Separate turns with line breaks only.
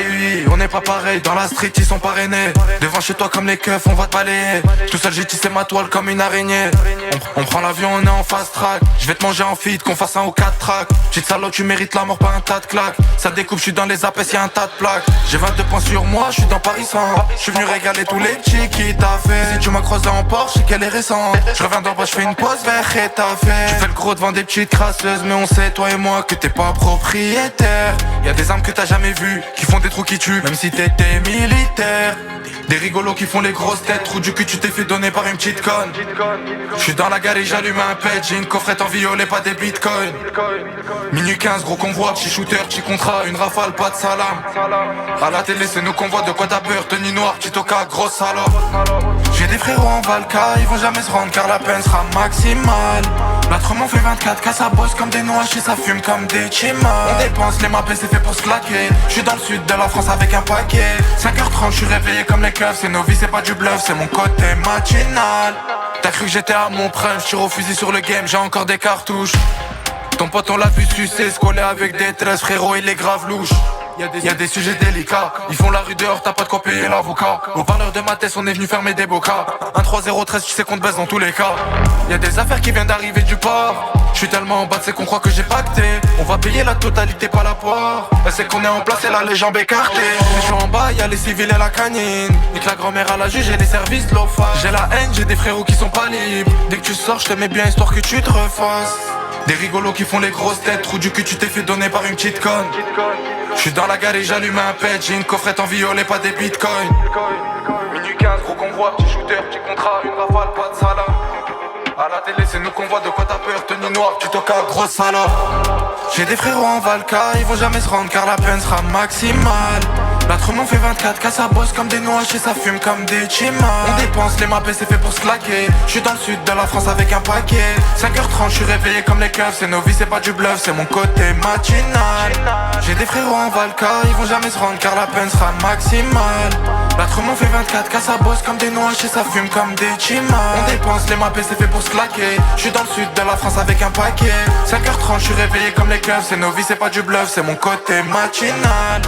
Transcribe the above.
GUI, on n'est pas pareil. Dans la street, ils sont parrainés. Devant chez toi comme les keufs, on va te balayer. Tout seul, j'ai tissé ma toile comme une araignée. On prend l'avion, on est en fast track. Je vais te manger en feed, qu'on fasse un au 4 track. Petite salope, tu mérites la mort, pas un tas de claques. Ça découpe, je suis dans les apes, y'a un tas de plaques. J'ai 22 points sur moi, je suis dans Paris 100. Je suis venu régaler tous les petits qui t'a fait. Si tu m'as croisé en Porsche, c'est qu'elle est récente. Je reviens d'en bas, je fais une pause vers Rétafé. Tu fais le gros devant des petites crasseuses, mais on sait, toi et moi, que t'es pas propriétaire. Y'a des armes que t'as jamais vues, qui font des trous qui tuent, même si t'étais militaire. Des rigolos qui font les grosses têtes, trou du cul, tu t'es fait donner par une petite conne. J'suis dans la gare et j'allume un pet, j'ai une coffrette en violet, pas des bitcoins. Minuit 15, gros convoi, petit shooter, petit contrat, une rafale, pas de salam. À la télé c'est nos convois, de quoi t'as peur, tenue noire, petit toca, grosse salope. J'ai des frérots en Valka, ils vont jamais se rendre car la peine sera maximale. L'autre m'en fait 24, qu'à ça bosse comme des noix et ça fume comme des chimas. On dépense, les maps c'est fait pour se claquer. J'suis dans le sud de la France avec un paquet. 5h30, j'suis réveillé comme les keufs. C'est nos vies, c'est pas du bluff, c'est mon côté matinal. T'as cru que j'étais à mon prime, j'tire au fusil sur le game, j'ai encore des cartouches. Ton pote on l'a vu sucer, se coller avec des tresses, frérot il est grave louche. Y'a des sujets délicats, ils font la rue dehors, t'as pas de quoi payer l'avocat. Au parleur de ma tête, on est venu fermer des bocas. 1-3-0-13, tu sais qu'on te baisse dans tous les cas. Y'a des affaires qui viennent d'arriver du port. J'suis tellement en bas, c'est qu'on croit que j'ai pacté. On va payer la totalité, pas la poire. C'est qu'on est en place et là les jambes écartées. Je suis en bas, y'a les civils et la canine. Et que la grand-mère à la juge et les services l'OFA. J'ai la haine, j'ai des frérots qui sont pas libres. Dès que tu sors, je te mets bien histoire que tu te refasses. Des rigolos qui font les grosses têtes, trou du cul, tu t'es fait donner par une petite conne. J'suis dans la gare et j'allume un pet, j'ai une coffrette en violet, pas des bitcoins. Minuit 15, gros convoi, petit shooter, petit contrat, une rafale, pas de salam. À la télé c'est nous qu'on voit, de quoi t'as peur, tenue noire, tu toca, grosse salope. J'ai des frérots en Valka, ils vont jamais se rendre car la peine sera maximale. L'autre m'en fait 24, qu'à ça bosse comme des noix et ça fume comme des chimas. On dépense, les maps c'est fait pour se claquer. J'suis dans le sud de la France avec un paquet. 5h30, j'suis réveillé comme les keufs. C'est nos vies, c'est pas du bluff, c'est mon côté matinal. J'ai des frérots en Valka, ils vont jamais se rendre car la peine sera maximale. L'autre m'en fait 24, qu'à ça bosse comme des noix et ça fume comme des chimas. On dépense, les maps c'est fait pour se claquer. J'suis dans le sud de la France avec un paquet. 5h30, j'suis réveillé comme les keufs. C'est nos vies, c'est pas du bluff, c'est mon côté matinal.